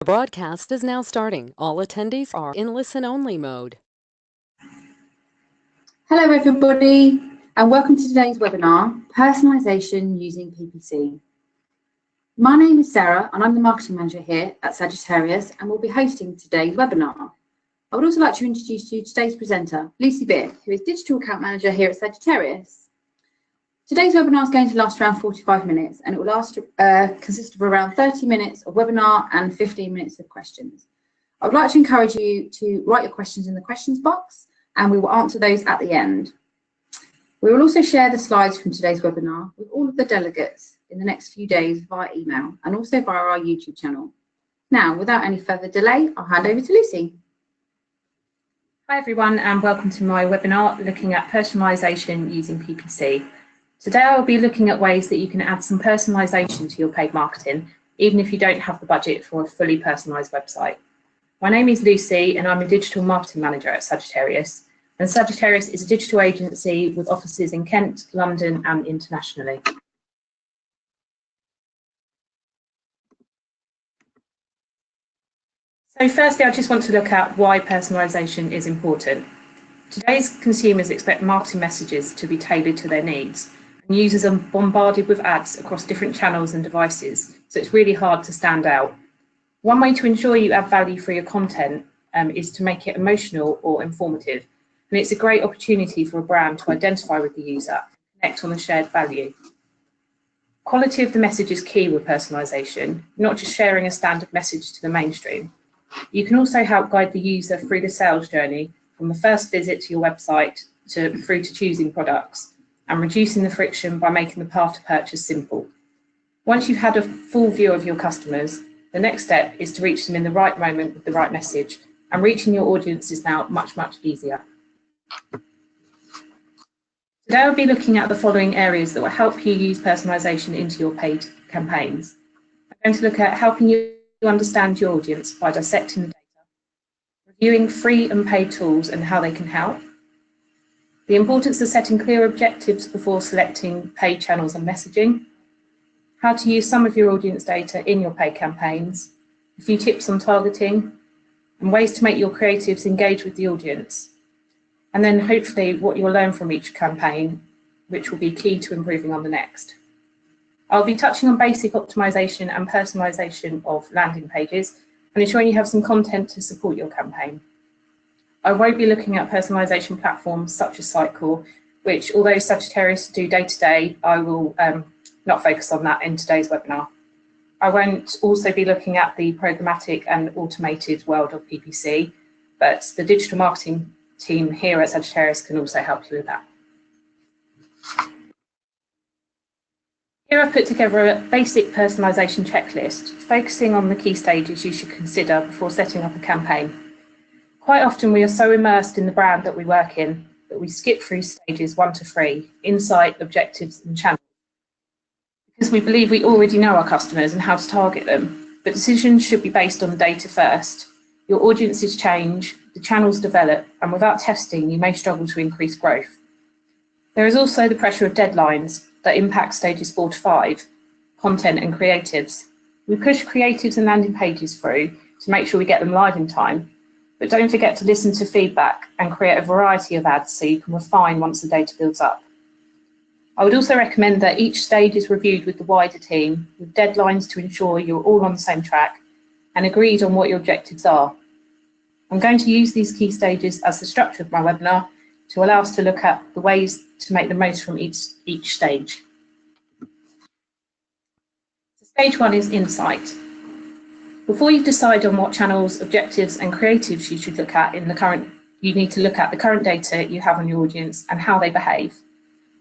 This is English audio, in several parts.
The broadcast is now starting. All attendees are in listen-only mode. Hello everybody, and welcome to today's webinar, Personalisation using PPC. My name is Sarah and I'm the Marketing Manager here at Sagittarius and will be hosting today's webinar. I would also like to introduce you to today's presenter, Lucie, who is Digital Account Manager here at Sagittarius. Today's webinar is going to last around 45 minutes and it will consist of around 30 minutes of webinar and 15 minutes of questions. I would like to encourage you to write your questions in the questions box and we will answer those at the end. We will also share the slides from today's webinar with all of the delegates in the next few days via email and also via our YouTube channel. Now, without any further delay, I'll hand over to Lucie. Hi everyone and welcome to my webinar looking at personalisation using PPC. Today I'll be looking at ways that you can add some personalisation to your paid marketing, even if you don't have the budget for a fully personalised website. My name is Lucie and I'm a Digital Marketing Manager at Sagittarius. And Sagittarius is a digital agency with offices in Kent, London and internationally. So firstly, I just want to look at why personalisation is important. Today's consumers expect marketing messages to be tailored to their needs. And users are bombarded with ads across different channels and devices, so it's really hard to stand out. One way to ensure you add value for your content is to make it emotional or informative. And it's a great opportunity for a brand to identify with the user and connect on the shared value. Quality of the message is key with personalisation, not just sharing a standard message to the mainstream. You can also help guide the user through the sales journey from the first visit to your website through to choosing products and reducing the friction by making the path to purchase simple. Once you've had a full view of your customers, the next step is to reach them in the right moment with the right message, and reaching your audience is now much, much easier. Today I'll be looking at the following areas that will help you use personalisation into your paid campaigns. I'm going to look at helping you understand your audience by dissecting the data, reviewing free and paid tools and how they can help, the importance of setting clear objectives before selecting paid channels and messaging, how to use some of your audience data in your paid campaigns, a few tips on targeting, and ways to make your creatives engage with the audience. And then hopefully what you'll learn from each campaign, which will be key to improving on the next. I'll be touching on basic optimization and personalization of landing pages and ensuring you have some content to support your campaign. I won't be looking at personalization platforms such as Sitecore, which although Sagittarius do day to day, I will not focus on that in today's webinar. I won't also be looking at the programmatic and automated world of PPC, but the digital marketing team here at Sagittarius can also help you with that. Here I've put together a basic personalisation checklist, focusing on the key stages you should consider before setting up a campaign. Quite often we are so immersed in the brand that we work in that we skip through stages 1 to 3, insight, objectives and channels, because we believe we already know our customers and how to target them. But decisions should be based on data first. Your audiences change, the channels develop, and without testing you may struggle to increase growth. There is also the pressure of deadlines that impact stages 4 to 5, content and creatives. We push creatives and landing pages through to make sure we get them live in time, but don't forget to listen to feedback and create a variety of ads so you can refine once the data builds up. I would also recommend that each stage is reviewed with the wider team, with deadlines to ensure you're all on the same track and agreed on what your objectives are. I'm going to use these key stages as the structure of my webinar to allow us to look at the ways to make the most from each stage. So stage 1 is insight. Before you decide on what channels, objectives and creatives you should look at you need to look at the current data you have on your audience and how they behave.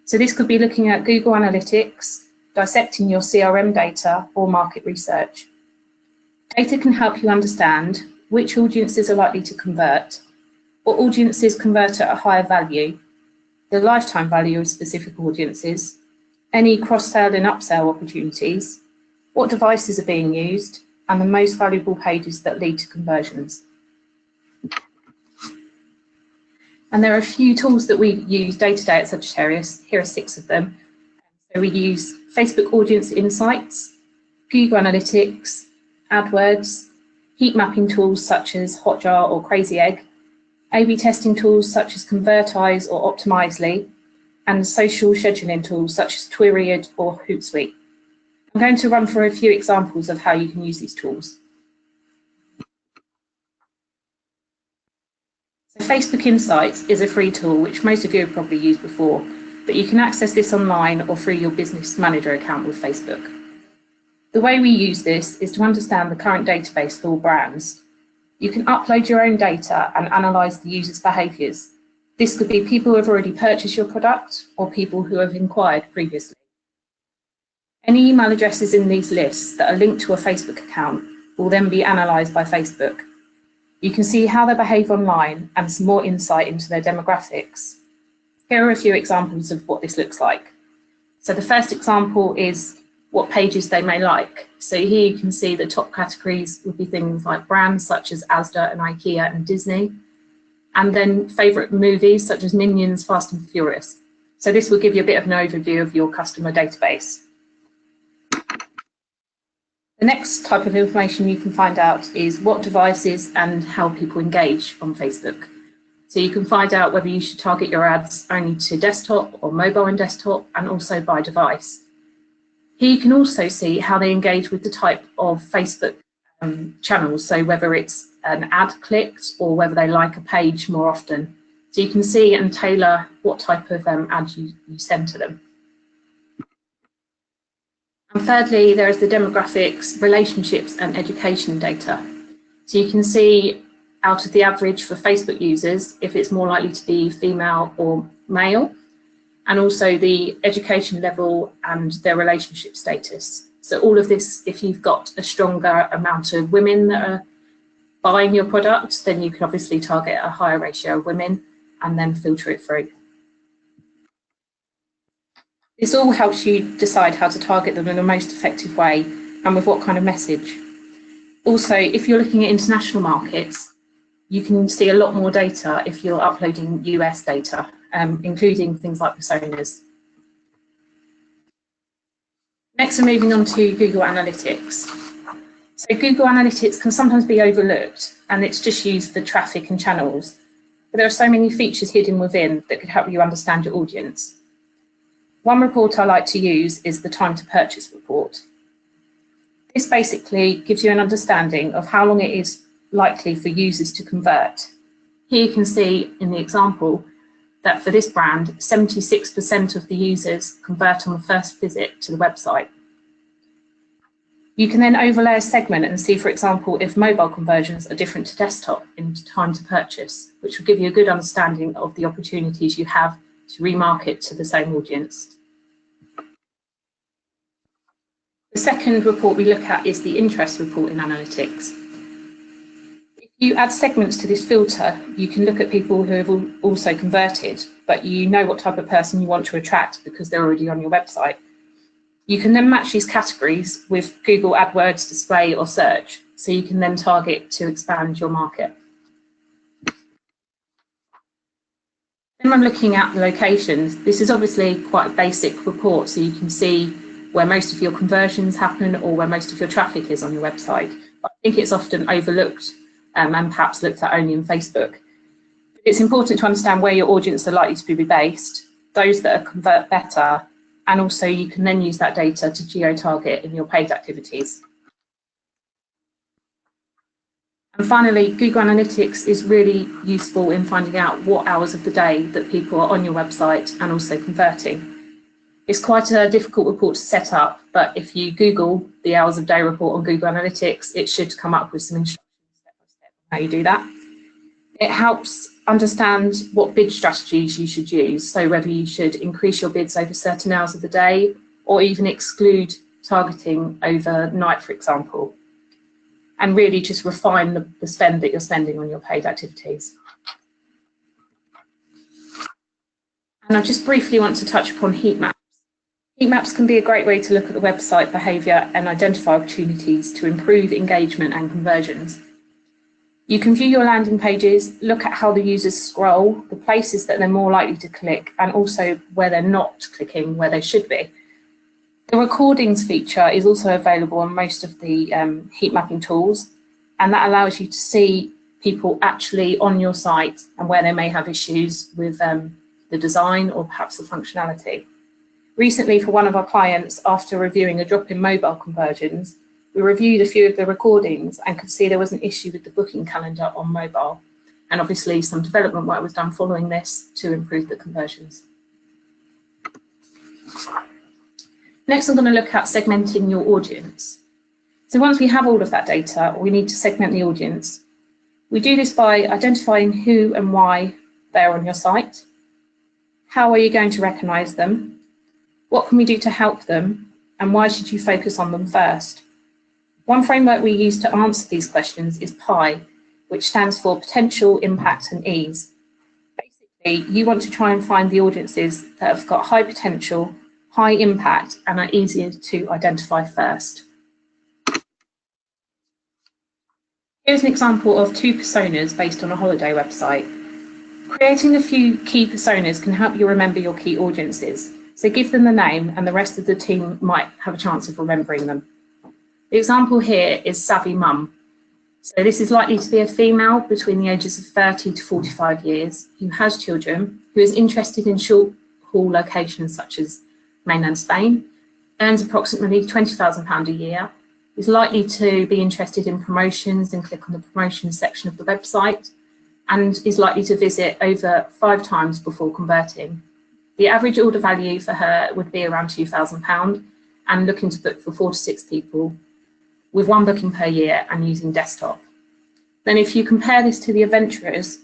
So this could be looking at Google Analytics, dissecting your CRM data or market research. Data can help you understand which audiences are likely to convert, what audiences convert at a higher value, the lifetime value of specific audiences, any cross-sell and upsell opportunities, what devices are being used, and the most valuable pages that lead to conversions. And there are a few tools that we use day to day at Sagittarius. Here are 6 of them. So we use Facebook Audience Insights, Google Analytics, AdWords, heat mapping tools such as Hotjar or Crazy Egg, A/B testing tools such as Convertise or Optimizely, and social scheduling tools such as Twiriad or Hootsuite. I'm going to run through a few examples of how you can use these tools. So Facebook Insights is a free tool which most of you have probably used before, but you can access this online or through your business manager account with Facebook. The way we use this is to understand the current database for all brands. You can upload your own data and analyse the user's behaviours. This could be people who have already purchased your product or people who have inquired previously. Any email addresses in these lists that are linked to a Facebook account will then be analysed by Facebook. You can see how they behave online and some more insight into their demographics. Here are a few examples of what this looks like. So the first example is what pages they may like. So here you can see the top categories would be things like brands such as Asda and IKEA and Disney, and then favourite movies such as Minions, Fast and Furious. So this will give you a bit of an overview of your customer database. The next type of information you can find out is what devices and how people engage on Facebook. So you can find out whether you should target your ads only to desktop or mobile and desktop, and also by device. Here you can also see how they engage with the type of Facebook channels, so whether it's an ad clicked or whether they like a page more often. So you can see and tailor what type of ad you send to them. And thirdly, there is the demographics, relationships and education data. So you can see out of the average for Facebook users, if it's more likely to be female or male, and also the education level and their relationship status. So all of this, if you've got a stronger amount of women that are buying your product, then you can obviously target a higher ratio of women and then filter it through. This all helps you decide how to target them in the most effective way and with what kind of message. Also, if you're looking at international markets, you can see a lot more data if you're uploading US data, including things like personas. Next, we're moving on to Google Analytics. So Google Analytics can sometimes be overlooked, and it's just used for traffic and channels. But there are so many features hidden within that could help you understand your audience. One report I like to use is the time to purchase report. This basically gives you an understanding of how long it is likely for users to convert. Here you can see in the example that for this brand, 76% of the users convert on the first visit to the website. You can then overlay a segment and see, for example, if mobile conversions are different to desktop in time to purchase, which will give you a good understanding of the opportunities you have to remarket to the same audience. The second report we look at is the interest report in analytics. If you add segments to this filter, you can look at people who have also converted, but you know what type of person you want to attract because they're already on your website. You can then match these categories with Google AdWords, display or search, so you can then target to expand your market. When I'm looking at the locations, this is obviously quite a basic report, so you can see where most of your conversions happen or where most of your traffic is on your website. But I think it's often overlooked and perhaps looked at only in Facebook. It's important to understand where your audience are likely to be based, those that convert better, and also you can then use that data to geo-target in your paid activities. And finally, Google Analytics is really useful in finding out what hours of the day that people are on your website and also converting. It's quite a difficult report to set up, but if you Google the hours of day report on Google Analytics, it should come up with some instructions step by step on how you do that. It helps understand what bid strategies you should use, so whether you should increase your bids over certain hours of the day or even exclude targeting overnight, for example, and really just refine the spend that you're spending on your paid activities. And I just briefly want to touch upon heat maps. Heat maps can be a great way to look at the website behaviour and identify opportunities to improve engagement and conversions. You can view your landing pages, look at how the users scroll, the places that they're more likely to click, and also where they're not clicking, where they should be. The recordings feature is also available on most of the heat mapping tools, and that allows you to see people actually on your site and where they may have issues with the design or perhaps the functionality. Recently, for one of our clients, after reviewing a drop in mobile conversions, we reviewed a few of the recordings and could see there was an issue with the booking calendar on mobile. And obviously some development work was done following this to improve the conversions. Next, I'm going to look at segmenting your audience. So once we have all of that data, we need to segment the audience. We do this by identifying who and why they're on your site. How are you going to recognise them? What can we do to help them? And why should you focus on them first? One framework we use to answer these questions is PI, which stands for Potential, Impact and Ease. Basically, you want to try and find the audiences that have got high potential, high impact and are easier to identify first. Here's an example of two personas based on a holiday website. Creating a few key personas can help you remember your key audiences. So give them the name and the rest of the team might have a chance of remembering them. The example here is Savvy Mum. So this is likely to be a female between the ages of 30 to 45 years who has children, who is interested in short haul locations such as mainland Spain, earns approximately £20,000 a year, is likely to be interested in promotions and click on the promotions section of the website, and is likely to visit over 5 times before converting. The average order value for her would be around £2,000 and looking to book for 4 to 6 people with 1 booking per year and using desktop. Then if you compare this to the adventurers,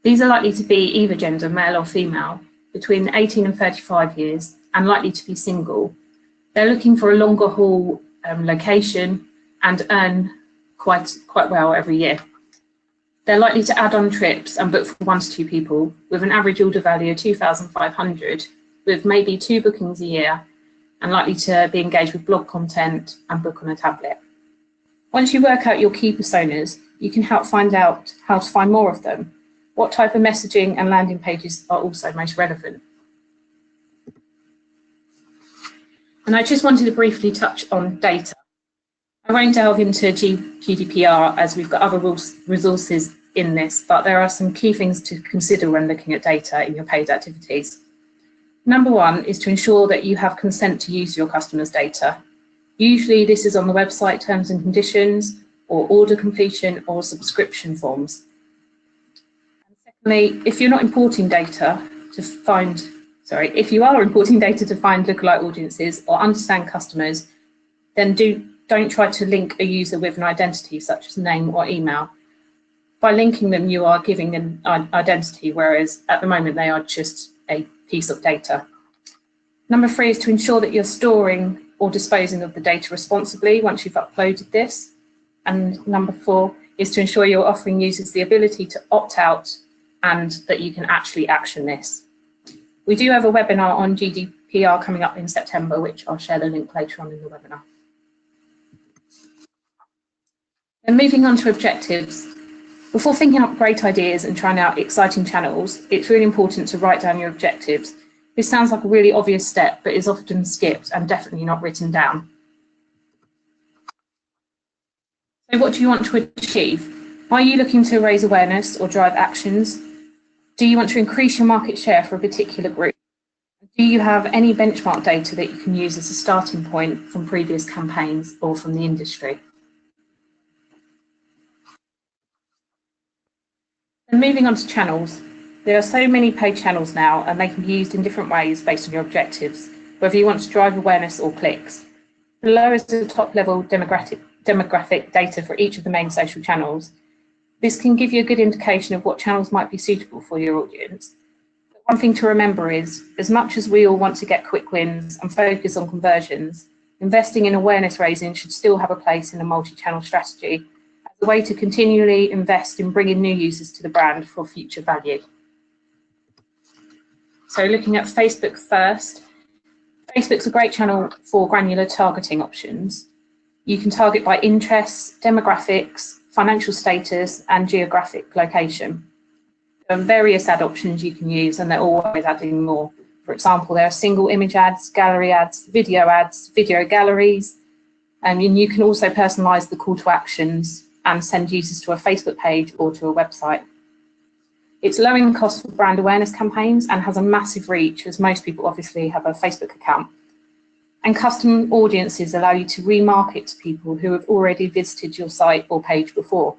these are likely to be either gender, male or female, between 18 and 35 years and likely to be single. They're looking for a longer haul location and earn quite well every year. They're likely to add on trips and book for 1 to 2 people with an average order value of 2,500 with maybe 2 bookings a year and likely to be engaged with blog content and book on a tablet. Once you work out your key personas, you can help find out how to find more of them. What type of messaging and landing pages are also most relevant. And I just wanted to briefly touch on data. I won't delve into GDPR as we've got other resources in this, but there are some key things to consider when looking at data in your paid activities. Number 1 is to ensure that you have consent to use your customers' data. Usually this is on the website terms and conditions or order completion or subscription forms. And secondly, if you are importing data to find lookalike audiences or understand customers, then don't try to link a user with an identity such as name or email. By linking them, you are giving them an identity, whereas at the moment they are just a piece of data. Number 3 is to ensure that you're storing or disposing of the data responsibly once you've uploaded this. And number 4 is to ensure you're offering users the ability to opt out and that you can actually action this. We do have a webinar on GDPR coming up in September, which I'll share the link later on in the webinar. And moving on to objectives. Before thinking up great ideas and trying out exciting channels, it's really important to write down your objectives. This sounds like a really obvious step, but is often skipped and definitely not written down. So what do you want to achieve? Are you looking to raise awareness or drive actions? Do you want to increase your market share for a particular group? Do you have any benchmark data that you can use as a starting point from previous campaigns or from the industry? And moving on to channels. There are so many paid channels now and they can be used in different ways based on your objectives, whether you want to drive awareness or clicks. Below is the top level demographic data for each of the main social channels. This can give you a good indication of what channels might be suitable for your audience. But one thing to remember is, as much as we all want to get quick wins and focus on conversions, investing in awareness raising should still have a place in a multi-channel strategy as a way to continually invest in bringing new users to the brand for future value. So looking at Facebook first, Facebook's a great channel for granular targeting options. You can target by interests, demographics, financial status and geographic location. There are various ad options you can use and they're always adding more. For example, there are single image ads, gallery ads, video galleries, and you can also personalize the call to actions and send users to a Facebook page or to a website. It's lowering the cost for brand awareness campaigns and has a massive reach, as most people obviously have a Facebook account. And custom audiences allow you to remarket to people who have already visited your site or page before.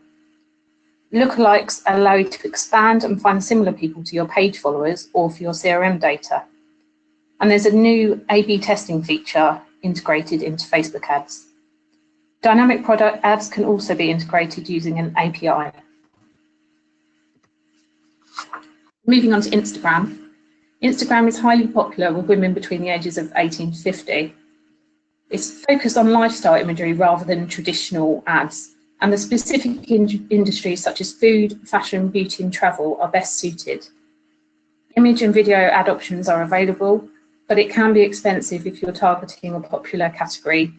Lookalikes allow you to expand and find similar people to your page followers or for your CRM data. And there's a new A/B testing feature integrated into Facebook ads. Dynamic product ads can also be integrated using an API. Moving on to Instagram. Instagram is highly popular with women between the ages of 18 to 50. It's focused on lifestyle imagery rather than traditional ads, and the specific industries such as food, fashion, beauty and travel are best suited. Image and video ad options are available, but it can be expensive if you're targeting a popular category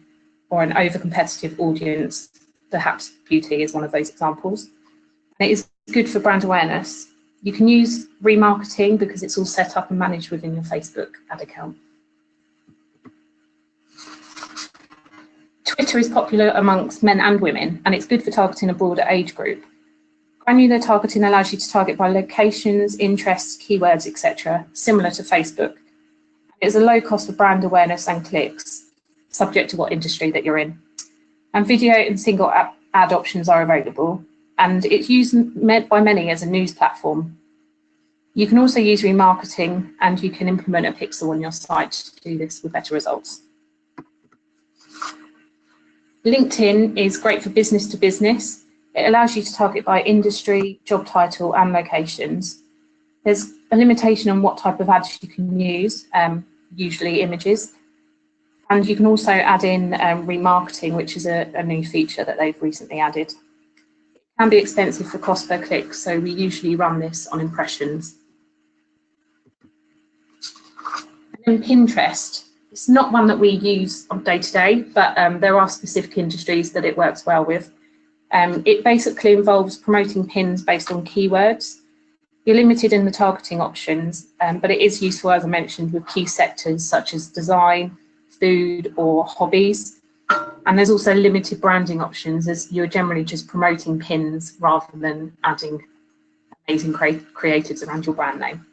or an over-competitive audience. Perhaps beauty is one of those examples. And it is good for brand awareness. You can use remarketing because it's all set up and managed within your Facebook ad account. Twitter is popular amongst men and women, and it's good for targeting a broader age group. Granular targeting allows you to target by locations, interests, keywords, etc., similar to Facebook. It's a low cost for brand awareness and clicks, subject to what industry that you're in. And video and single ad options are available, and it's used by many as a news platform. You can also use remarketing, and you can implement a pixel on your site to do this with better results. LinkedIn is great for business to business. It allows you to target by industry, job title and locations. There's a limitation on what type of ads you can use, usually images. And you can also add in remarketing, which is a new feature that they've recently added. It can be expensive for cost per click, so we usually run this on impressions. And then Pinterest. It's not one that we use on day-to-day, but there are specific industries that it works well with. It basically involves promoting pins based on keywords. You're limited in the targeting options, but it is useful, as I mentioned, with key sectors such as design, food or hobbies. And there's also limited branding options, as you're generally just promoting pins rather than adding amazing creatives around your brand name.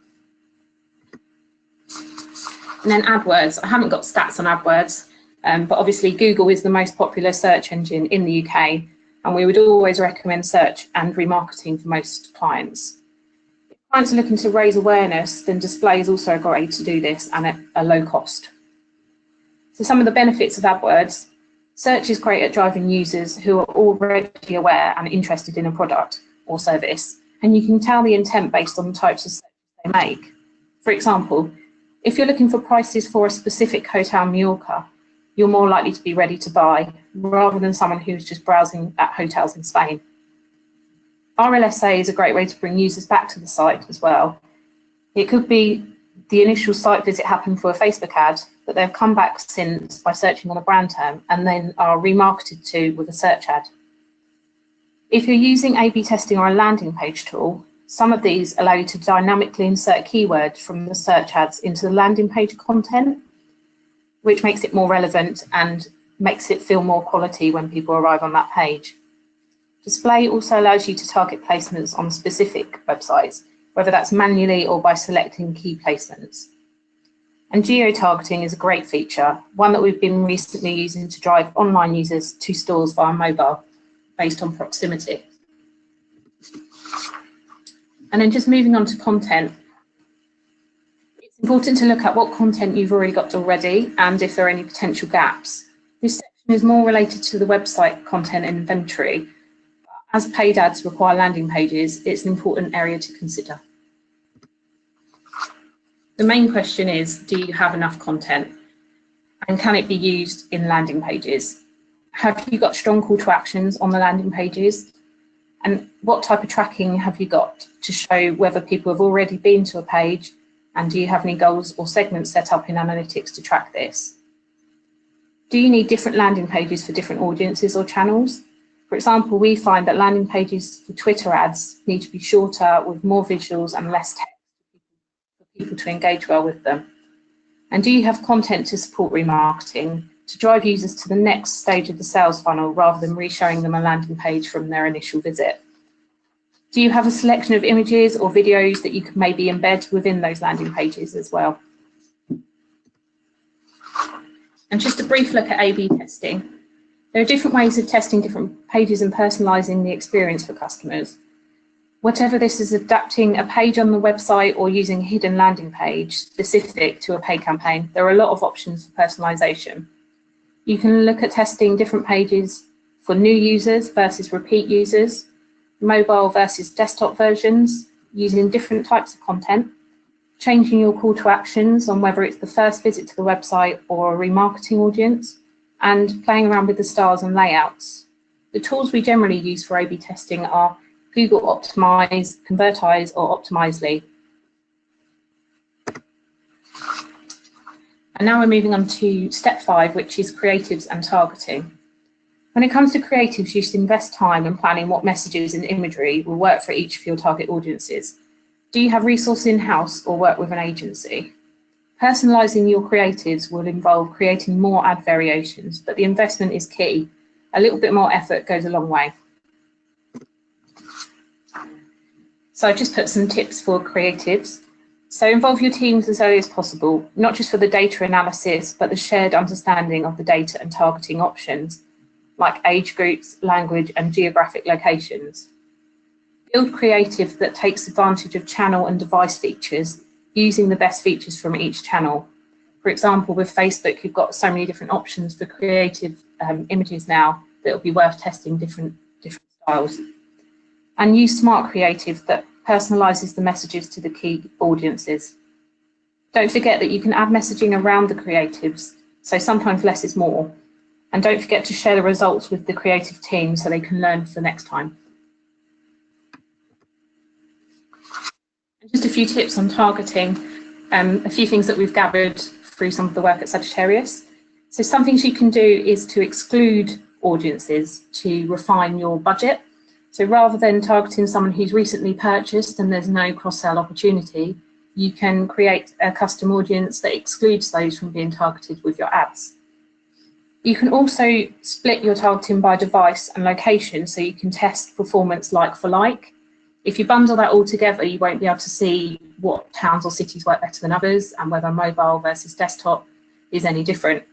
And then AdWords. I haven't got stats on AdWords, but obviously Google is the most popular search engine in the UK, and we would always recommend search and remarketing for most clients. If clients are looking to raise awareness, then display is also a great way to do this and at a low cost. So some of the benefits of AdWords: search is great at driving users who are already aware and interested in a product or service, and you can tell the intent based on the types of searches they make. For example, if you're looking for prices for a specific hotel in Mallorca, you're more likely to be ready to buy rather than someone who's just browsing at hotels in Spain. RLSA is a great way to bring users back to the site as well. It could be the initial site visit happened for a Facebook ad, but they've come back since by searching on a brand term and then are remarketed to with a search ad. If you're using A/B testing or a landing page tool, some of these allow you to dynamically insert keywords from the search ads into the landing page content, which makes it more relevant and makes it feel more quality when people arrive on that page. Display also allows you to target placements on specific websites, whether that's manually or by selecting key placements. And geo-targeting is a great feature, one that we've been recently using to drive online users to stores via mobile, based on proximity. And then just moving on to content. It's important to look at what content you've already got already and if there are any potential gaps. This section is more related to the website content and inventory. As paid ads require landing pages, it's an important area to consider. The main question is, do you have enough content? And can it be used in landing pages? Have you got strong call to actions on the landing pages? And what type of tracking have you got to show whether people have already been to a page? And do you have any goals or segments set up in analytics to track this? Do you need different landing pages for different audiences or channels? For example, we find that landing pages for Twitter ads need to be shorter with more visuals and less text for people to engage well with them. And do you have content to support remarketing? to drive users to the next stage of the sales funnel rather than re-showing them a landing page from their initial visit. Do you have a selection of images or videos that you can maybe embed within those landing pages as well? And just a brief look at A/B testing. There are different ways of testing different pages and personalising the experience for customers. Whatever this is, adapting a page on the website or using a hidden landing page specific to a paid campaign, there are a lot of options for personalisation. You can look at testing different pages for new users versus repeat users, mobile versus desktop versions, using different types of content, changing your call to actions on whether it's the first visit to the website or a remarketing audience, and playing around with the styles and layouts. The tools we generally use for A/B testing are Google Optimize, Convertize, or Optimizely. And now we're moving on to step 5, which is creatives and targeting. When it comes to creatives, you should invest time in planning what messages and imagery will work for each of your target audiences. Do you have resources in-house or work with an agency? Personalizing your creatives will involve creating more ad variations, but the investment is key. A little bit more effort goes a long way. So I've just put some tips for creatives. So involve your teams as early as possible, not just for the data analysis, but the shared understanding of the data and targeting options, like age groups, language, and geographic locations. Build creative that takes advantage of channel and device features, using the best features from each channel. For example, with Facebook, you've got so many different options for creative images now that it'll be worth testing different styles. And use smart creative that personalizes the messages to the key audiences. Don't forget that you can add messaging around the creatives, so sometimes less is more. And don't forget to share the results with the creative team so they can learn for next time. And just a few tips on targeting, a few things that we've gathered through some of the work at Sagittarius. So some things you can do is to exclude audiences to refine your budget. So rather than targeting someone who's recently purchased and there's no cross-sell opportunity, you can create a custom audience that excludes those from being targeted with your ads. You can also split your targeting by device and location so you can test performance like for like. If you bundle that all together, you won't be able to see what towns or cities work better than others and whether mobile versus desktop is any different.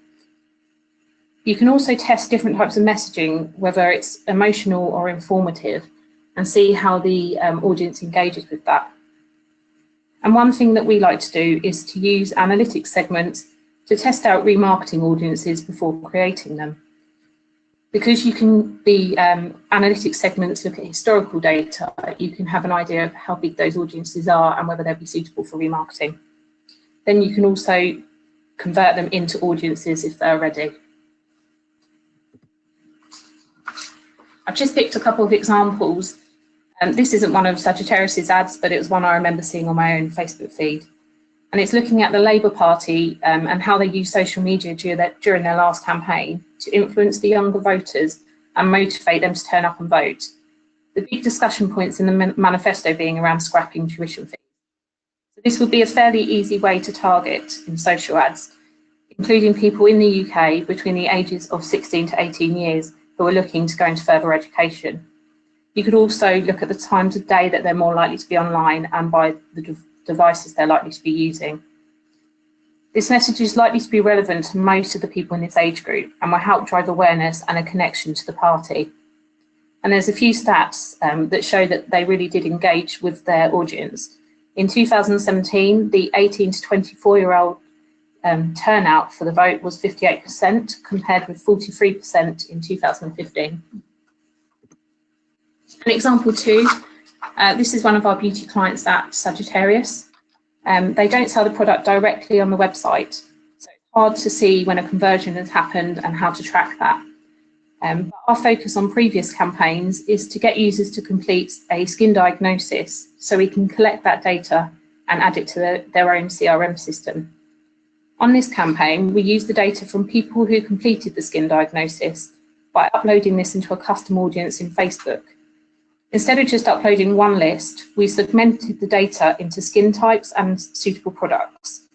You can also test different types of messaging, whether it's emotional or informative, and see how the audience engages with that. And one thing that we like to do is to use analytics segments to test out remarketing audiences before creating them. Because you can, the analytics segments look at historical data, you can have an idea of how big those audiences are and whether they'll be suitable for remarketing. Then you can also convert them into audiences if they're ready. I've just picked a couple of examples. This isn't one of Sagittarius's ads, but it was one I remember seeing on my own Facebook feed. And it's looking at the Labour Party and how they use social media during their last campaign to influence the younger voters and motivate them to turn up and vote. The big discussion points in the manifesto being around scrapping tuition fees. So this would be a fairly easy way to target in social ads, including people in the UK between the ages of 16 to 18 years who are looking to go into further education. You could also look at the times of day that they're more likely to be online and by the devices they're likely to be using. This message is likely to be relevant to most of the people in this age group and will help drive awareness and a connection to the party. And there's a few stats that show that they really did engage with their audience. In 2017, the 18 to 24-year-old turnout for the vote was 58%, compared with 43% in 2015. An example 2, this is one of our beauty clients at Sagittarius. They don't sell the product directly on the website, so it's hard to see when a conversion has happened and how to track that. But our focus on previous campaigns is to get users to complete a skin diagnosis so we can collect that data and add it to their own CRM system. On this campaign, we use the data from people who completed the skin diagnosis by uploading this into a custom audience in Facebook. Instead of just uploading one list, we segmented the data into skin types and suitable products.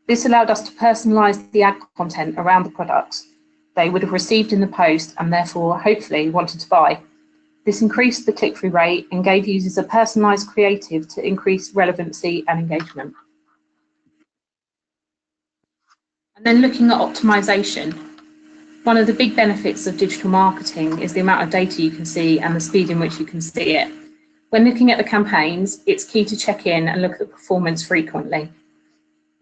This allowed us to personalize the ad content around the products they would have received in the post and therefore hopefully wanted to buy. This increased the click-through rate and gave users a personalised creative to increase relevancy and engagement. And then looking at optimisation. One of the big benefits of digital marketing is the amount of data you can see and the speed in which you can see it. When looking at the campaigns, it's key to check in and look at the performance frequently.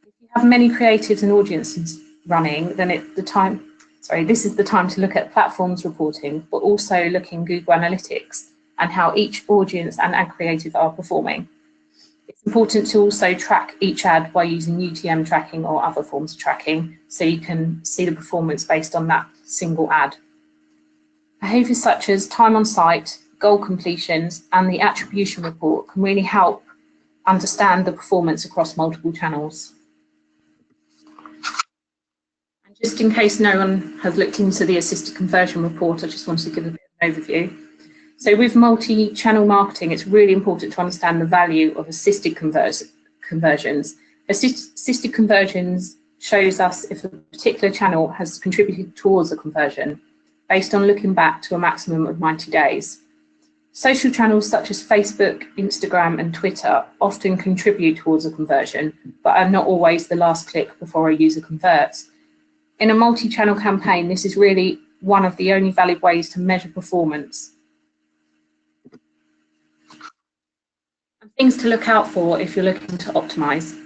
If you have many creatives and audiences running, then this is the time to look at platforms reporting, but also looking Google Analytics and how each audience and ad creative are performing. It's important to also track each ad by using UTM tracking or other forms of tracking, so you can see the performance based on that single ad. Behaviours such as time on site, goal completions, and the attribution report can really help understand the performance across multiple channels. And just in case no one has looked into the assisted conversion report, I just wanted to give a bit of an overview. So with multi-channel marketing, it's really important to understand the value of assisted conversions. Assisted conversions shows us if a particular channel has contributed towards a conversion based on looking back to a maximum of 90 days. Social channels such as Facebook, Instagram, and Twitter often contribute towards a conversion, but are not always the last click before a user converts. In a multi-channel campaign, this is really one of the only valid ways to measure performance. And things to look out for if you're looking to optimise.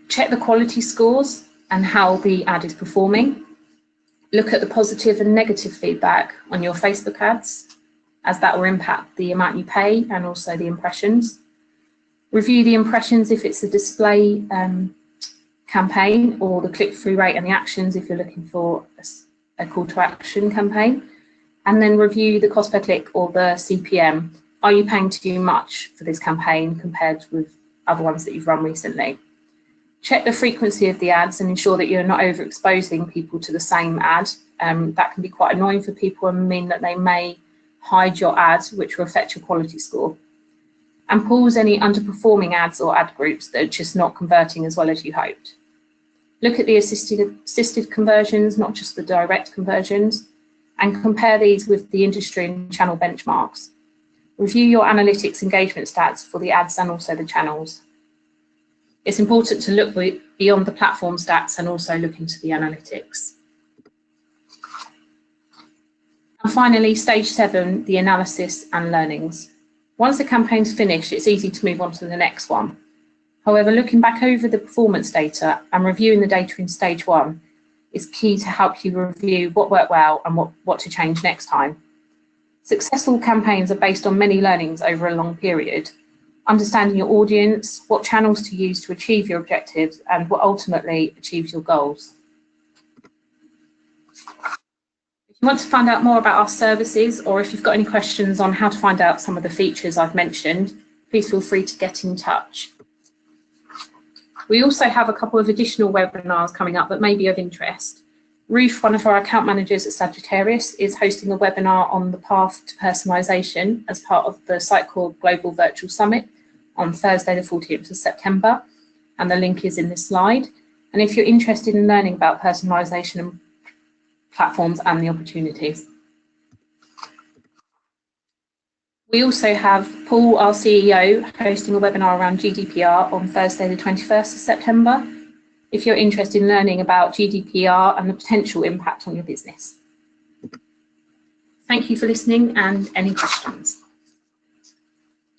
Check the quality scores and how the ad is performing. Look at the positive and negative feedback on your Facebook ads, as that will impact the amount you pay and also the impressions. Review the impressions if it's a display campaign, or the click-through rate and the actions if you're looking for a call to action campaign. And then review the cost per click or the CPM. Are you paying too much for this campaign compared with other ones that you've run recently? Check the frequency of the ads and ensure that you're not overexposing people to the same ad. That can be quite annoying for people and mean that they may hide your ads, which will affect your quality score. And pause any underperforming ads or ad groups that are just not converting as well as you hoped. Look at the assisted conversions, not just the direct conversions, and compare these with the industry and channel benchmarks. Review your analytics engagement stats for the ads and also the channels. It's important to look beyond the platform stats and also look into the analytics. And finally, stage 7, the analysis and learnings. Once the campaign's finished, it's easy to move on to the next one. However, looking back over the performance data and reviewing the data in stage 1 is key to help you review what worked well and what to change next time. Successful campaigns are based on many learnings over a long period. Understanding your audience, what channels to use to achieve your objectives, and what ultimately achieves your goals. If you want to find out more about our services, or if you've got any questions on how to find out some of the features I've mentioned, please feel free to get in touch. We also have a couple of additional webinars coming up that may be of interest. Ruth, one of our account managers at Sagittarius, is hosting a webinar on the path to personalisation as part of the site called Global Virtual Summit on Thursday, the 14th of September, and the link is in this slide. And if you're interested in learning about personalisation and platforms and the opportunities. We also have Paul, our CEO, hosting a webinar around GDPR on Thursday, the 21st of September, if you're interested in learning about GDPR and the potential impact on your business. Thank you for listening, and any questions?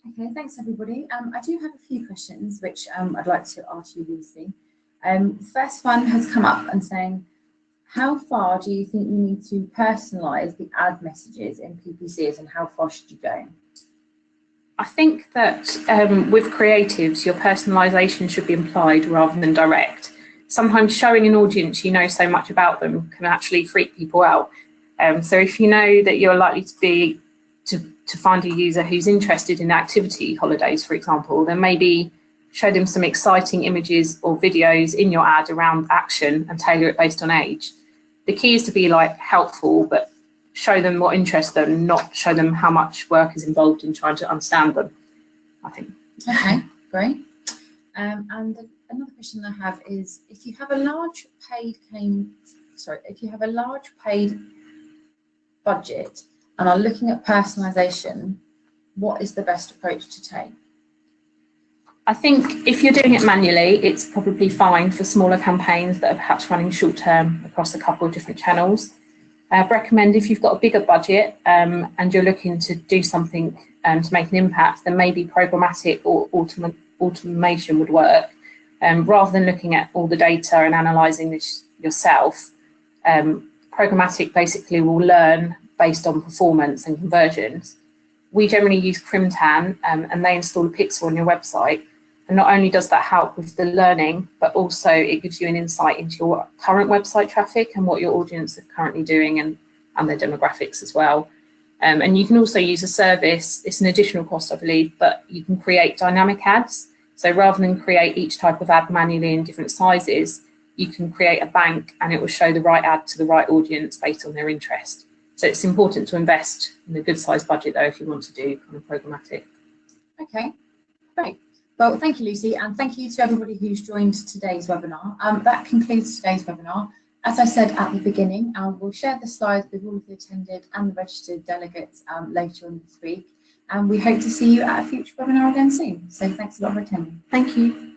Okay, thanks everybody. I do have a few questions which I'd like to ask you, Lucie. The first one has come up and saying, how far do you think you need to personalise the ad messages in PPCs, and how far should you go? I think that with creatives, your personalisation should be implied rather than direct. Sometimes showing an audience you know so much about them can actually freak people out. So if you know that you're likely to find a user who's interested in activity holidays, for example, then maybe show them some exciting images or videos in your ad around action and tailor it based on age. The key is to be helpful, but show them what interests them, not show them how much work is involved in trying to understand them, I think. Okay, great. And another question I have is, if you have a large paid a large paid budget and are looking at personalisation, what is the best approach to take? I think if you're doing it manually, it's probably fine for smaller campaigns that are perhaps running short term across a couple of different channels. I'd recommend if you've got a bigger budget and you're looking to do something to make an impact, then maybe programmatic or automation would work. Rather than looking at all the data and analysing this yourself, programmatic basically will learn based on performance and conversions. We generally use Crimtan and they install a pixel on your website. And not only does that help with the learning, but also it gives you an insight into your current website traffic and what your audience are currently doing and their demographics as well. And you can also use a service, it's an additional cost, I believe, but you can create dynamic ads. So rather than create each type of ad manually in different sizes, you can create a bank and it will show the right ad to the right audience based on their interest. So it's important to invest in a good sized budget though if you want to do kind of programmatic. Okay, great. Well, thank you, Lucy, and thank you to everybody who's joined today's webinar. That concludes today's webinar. As I said at the beginning, we'll share the slides with all of the attended and the registered delegates later on this week. And we hope to see you at a future webinar again soon. So thanks a lot for attending. Thank you.